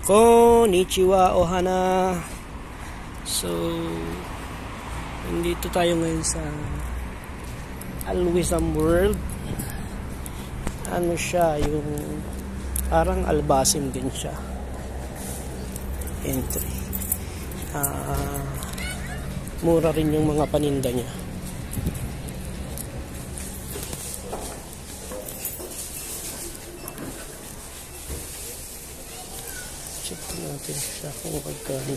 Konnichiwa, ohana. So, nandito tayo ngayon sa Alwisam World. Ano siya, yung parang Albasim din siya. Entry. Mura rin yung mga paninda niya. Check natin siya kung magkano.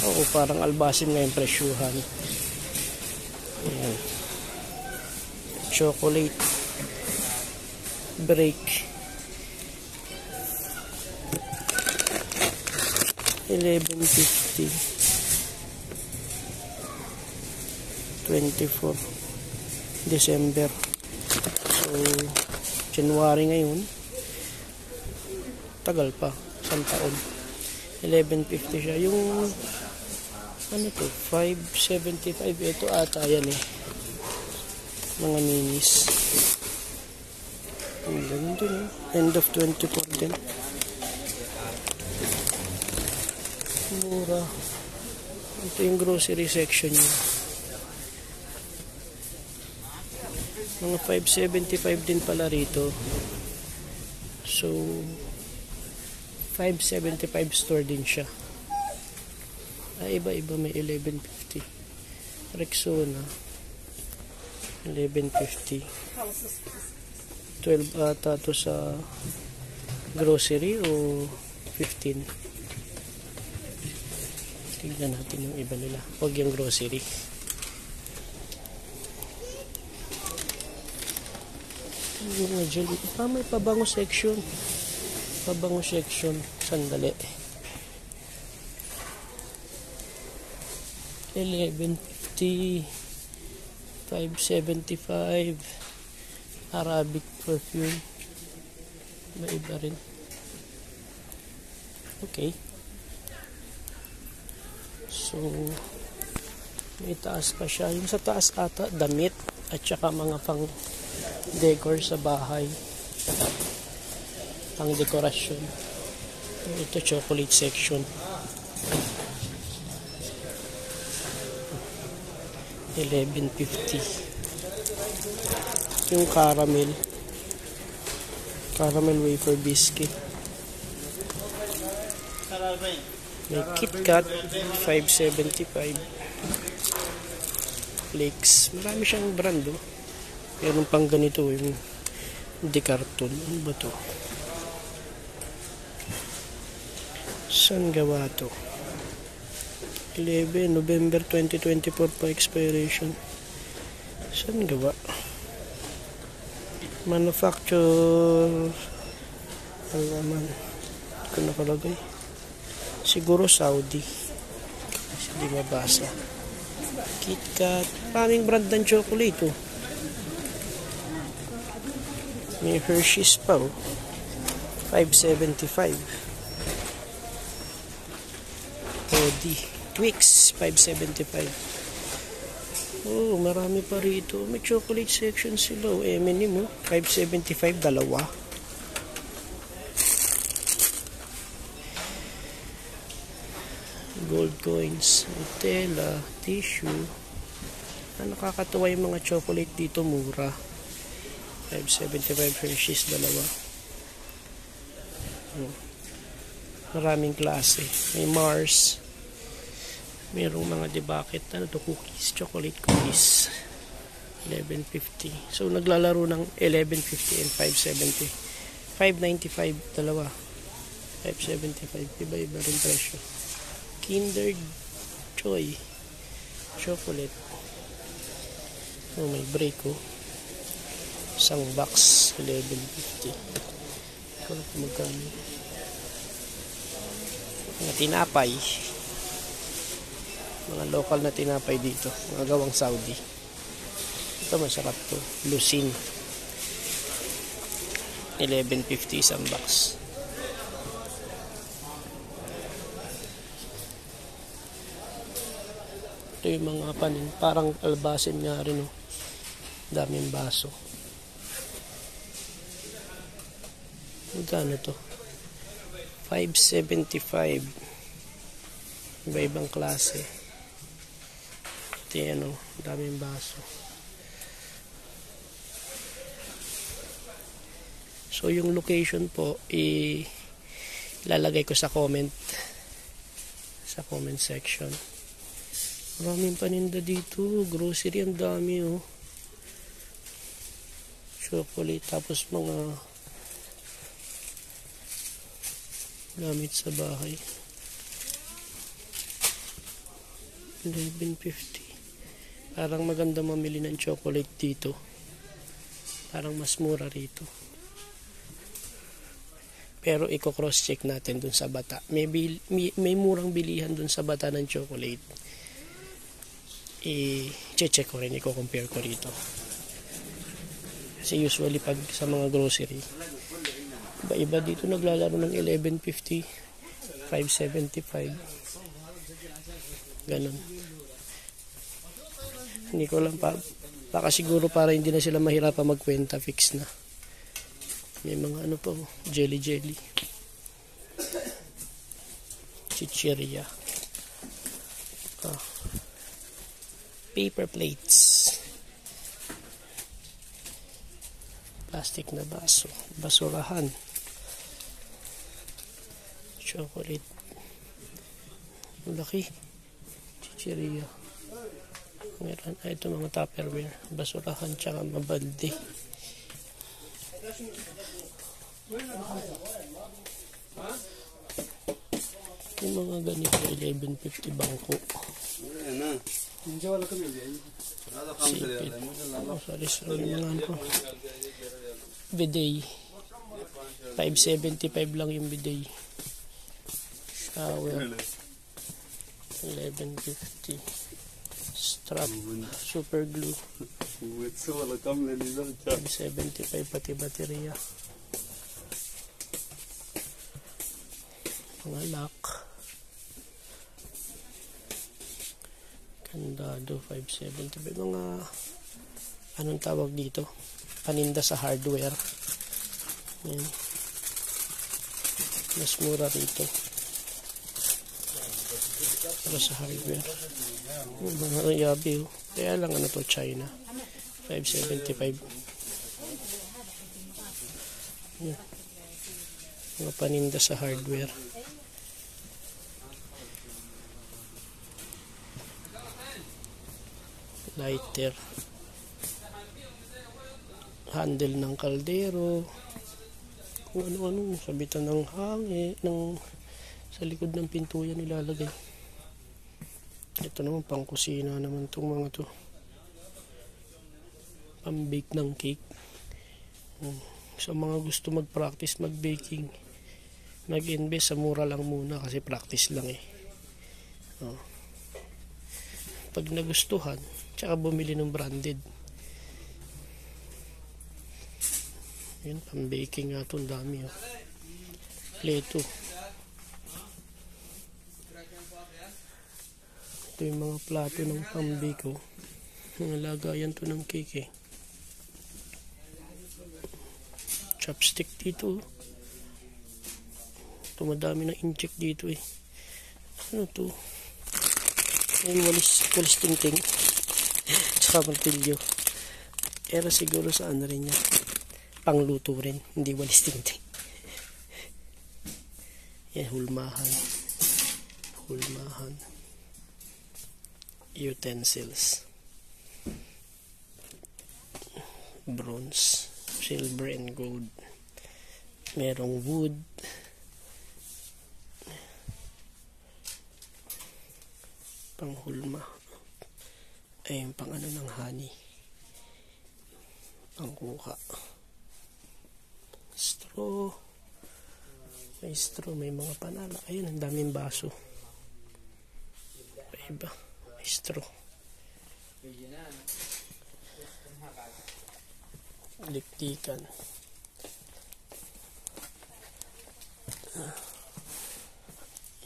Oo, parang Albasim nga yung presyuhan. Ayan. Chocolate break 11.50 24 December. So January ngayon, tagal pa, isang taon. 11.50 siya. Yung ano to, 5.75. Ito ata yan eh, mga minis. Ganun din eh, end of 24 din. Mura. Ito yung grocery section niya. Mga 5.75 din pala rito. So 5.75 store din siya. Iba-iba, may 11.50. Rexona 11.50. 12 ata to sa grocery o 15. Tignan natin yung iba nila. Huwag yung grocery. Yung jelly. May pabango section. Pabango section. Sandali. 11.50. 5.75. Arabic perfume. Iba rin. Okay. So, may taas pa siya. Yung sa taas ata, damit at saka mga pang decor sa bahay. Pang dekorasyon. Ito chocolate section. 11.50. Yung caramel wafer biscuit. May KitKat 5.75. Flakes, marami siyang brand oh. Meron pang ganito yung Decarton. Ano ba to? Saan gawa to? 11 November 2024 pa expiration. Saan gawa? Manufacture alaman ko nakalagay, siguro Saudi kasi di mabasa. KitKat, maraming brand ng chocolate oh. May Hershey's pa oh, 5.75. Odi Twix 5.75. Oh, marami pa rito. May chocolate section sila. M&M, 5.75, dalawa. Gold coins, Nutella, tissue. Nakakatuwa yung mga chocolate dito, mura. 5.75 Hershey's, dalawa. Maraming klase. May Mars. Merong mga debakit, ano to, cookies, chocolate cookies 11.50. So naglalaro ng 11.50 and 5.70. 5.95 dalawa, 5.75. Iba-iba rin presyo. Kinder Joy chocolate. Oh, may break oh. Isang box 11.50. Ito magkano. Mga tinapay, mga local na tinapay dito, mga gawang Saudi. Ito masarap to, Lucin 11.50 isang box. Ito yung mga panin, parang Albasim nga rin oh. Daming baso. Magkano to? 575. Iba-ibang klase. Ito yan, oh. Daming baso. So, yung location po, ilalagay ko sa comment section. Maraming paninda dito. Grocery, ang dami, oh. Chocolate, tapos mga gamit sa bahay. 11.50. Parang maganda mamili ng chocolate dito. Parang mas mura rito. Pero i-cross check natin dun sa Bata. May murang bilihan dun sa Bata ng chocolate. I-check ko rin, i-compare ko rito. Kasi usually pag sa mga grocery, iba-iba dito naglalaro ng 11.50, 5.75. Ganon. Hindi ko lang baka siguro para hindi na sila mahirapan magkwenta, fix na. May mga ano pa, jelly. Chicheria. Paper plates. Plastic na baso. Basurahan. Chocolate. Laki. Chicheria. Meron. Ito mga tupperware. Basurahan tsaka mabalde. Yung mga ganito 11.50 bangko. Sipit. Sorry mga ano. Bidet. 5.75 lang yung bidet. Shower. 11.50. Strap. Super glue. 5.75 pati baterya. Mga lock. Kandado 5.75. Mga anong tawag dito? Paninda sa hardware. Ayan. Mas mura rito. Para sa hardware. Mga yabi, oh. Kaya lang ano to, China. 5.75. Ayan. Mga paninda sa hardware. Lighter. Handle ng kaldero. Kung ano-ano. Sabitan ng hangin. Sa likod ng pinto yan nilalagay. Ito naman pang kusina naman itong mga to. Pang-bake ng cake. Sa mga gusto mag-practice mag-baking, mag-invest sa mura lang muna kasi practice lang eh. Pag nagustuhan, tsaka bumili ng branded. Yun, pang-baking nga ito, ang dami. Plato. Ito yung mga plato ng pang-bake. Mga lagayan to ng cake eh. Chopstick dito. Ito madami ng incheck dito eh. Ano to? May walis tingting. Tsaka martilyo. Pero siguro sa ano rin yan. Pangluto rin. Hindi walis tingting. Yan, hulmahan. Utensils. Bronze. Silver and gold. Merong wood. Panghulma. Ayun, pang ano ng honey. Pangkuha. Straw. May straw, may mga panala. Ayun, ang daming baso. Iba. May straw. Diktikan.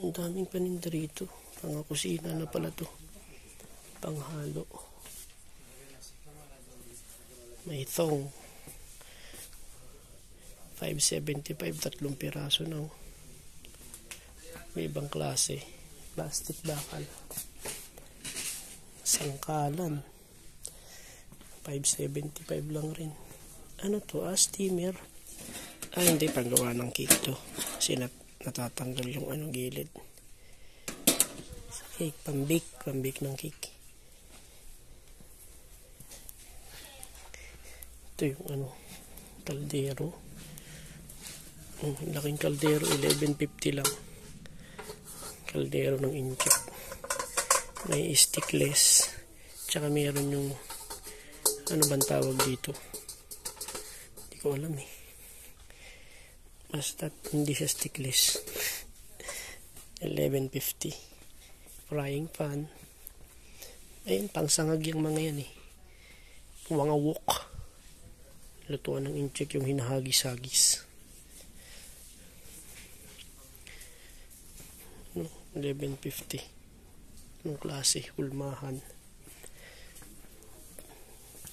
Ang daming paninda rito. Pang-kusina na pala to. Panghalo. May thong. 5.75, 3 piraso na. May ibang klase. Plastic bakal. Sangkalan. 575 lang rin. Ano to? Steamer. Hindi, paggawa ng cake to. Kasi natatanggal yung gilid. Cake, pambake ng cake. Ito yung kaldero. Laking kaldero, 1150 lang. Kaldero ng inchik. May stickless. Tsaka meron yung ano bang tawag dito? Hindi ko alam eh. Basta hindi siya stickless. 1150. Frying pan. Ayun, pangsangag yung mga yan eh. Wangawok. Lutuan ng inchik yung hinahagis-hagis. 1150. Anong klase? Hulmahan.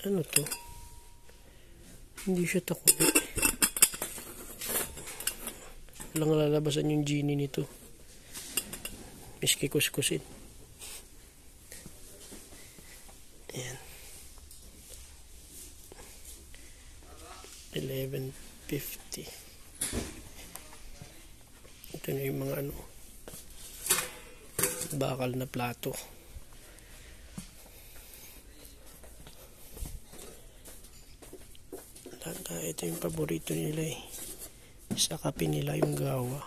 Ano to? Hindi siya takuli. Walang lalabasan yung genie nito. Miski kuskusin. Ayan. 1150. Ito na yung mga bakal na plato. Ito yung paborito nila eh. Sa kape nila yung gawa.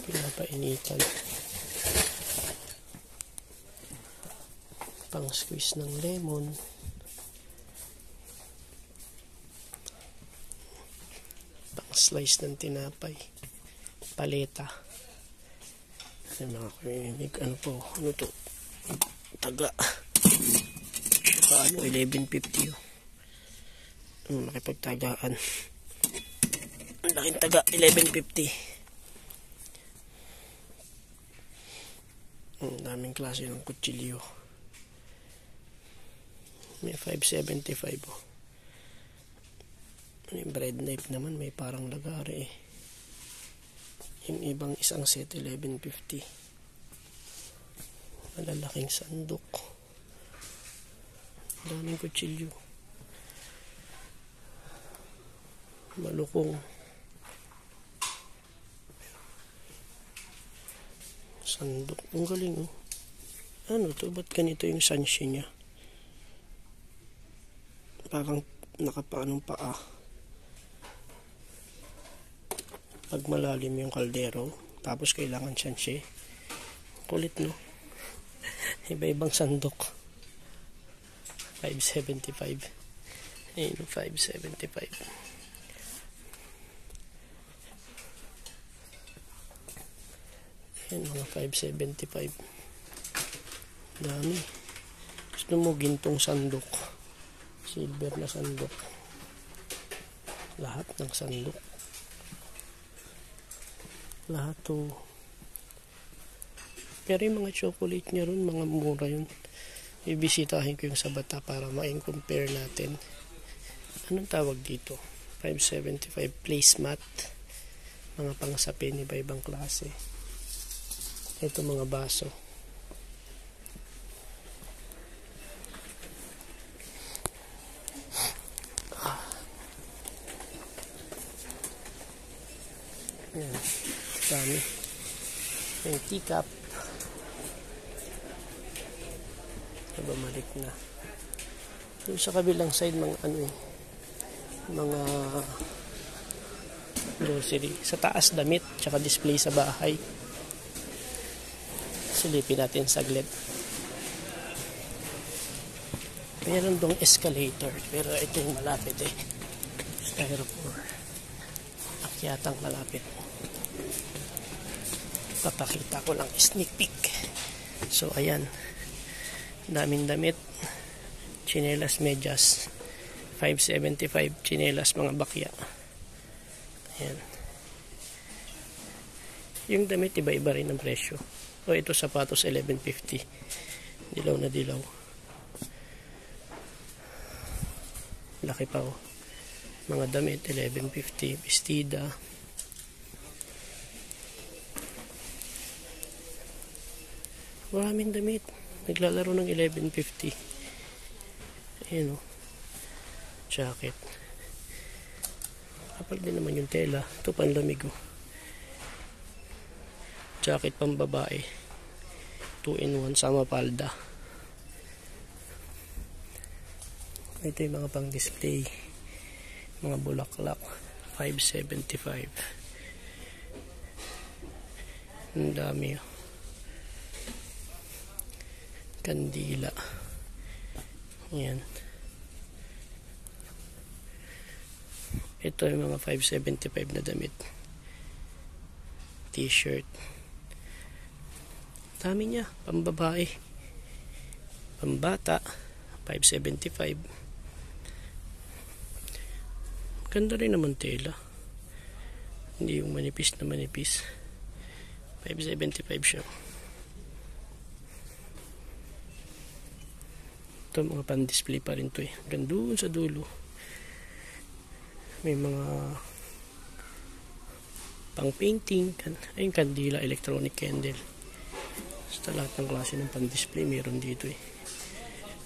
Pinapainitan. Pang squeeze ng lemon. Pang slice ng tinapay. Paleta. Ay mga kuminig, ano to? Taga. Saka 1150 yun. Nakipagtagaan. Ang laking taga, 1150. Ang daming klase ng kutsilyo. May 575 oh. Yung bread knife naman may parang lagari eh. Yung ibang isang set 1150. Malalaking sandok. Daming kutsilyo. Malukong. Sandok. Ang galing oh. Ano to? Ba't ganito yung sansya niya? Parang nakapaanong paa. Pag malalim yung kaldero, tapos kailangan sansya. Kulit no? Iba-ibang sandok. 575. Ayun, 575. Ayan, mga 575. Dami. Gusto mo gintong sandok. Silver na sandok. Lahat ng sandok. Lahat to. Pero yung mga chocolate niya ron, mga mura yun. Ibisitahin ko yung sa Bata para ma-compare natin. Anong tawag dito? 575 placemat. Mga pangsapin, iba-ibang klase. Ito mga baso. Ayan. Dami. Yung teacup. Bumalik na. Yung sa kabilang side mga mga grocery. Sa taas damit, tsaka display sa bahay. Silipin natin saglit. Meron dong escalator, pero ito yung malapit eh. Styrofoam. Akyatang malapit. Papakita ko lang sneak peek. So ayan. Daming damit. Chinelas medyas. 575 chinelas mga bakya. Ayan. Yung damit iba-iba rin ang presyo. O ito sapatos 1150. Dilaw na dilaw. Laki pa oh. Mga damit 1150. Bestida. Maraming damit. Naglalaro ng 1150. Ayan o. Jacket. Kapal din naman yung tela. Ito panlamig o. Jacket pang babae. 2-in-1 sama palda. Ito yung mga pang display. Mga bulaklak. 575. Ang dami o. Kandila. Ayan. Ito yung mga 575 na damit. T-shirt. Dami niya. Pambabae. Pambata. 575. Ganda rin naman tela. Hindi yung manipis na manipis. 575 siya. Ito mga pan-display pa rin to eh. Hanggang doon sa dulo. May mga pang-painting. Ayun, kandila, electronic candle. Basta lahat ng klase ng pan-display meron dito eh.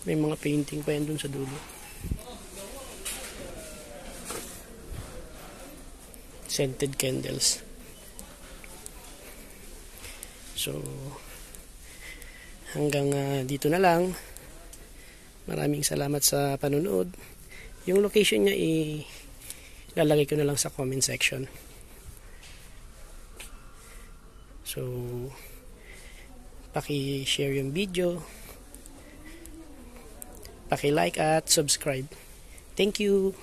May mga painting pa yan doon sa dulo. Scented candles. So, hanggang dito na lang. Maraming salamat sa panonood. Yung location niya ilalagay ko na lang sa comment section. So, paki-share yung video. Paki-like at subscribe. Thank you.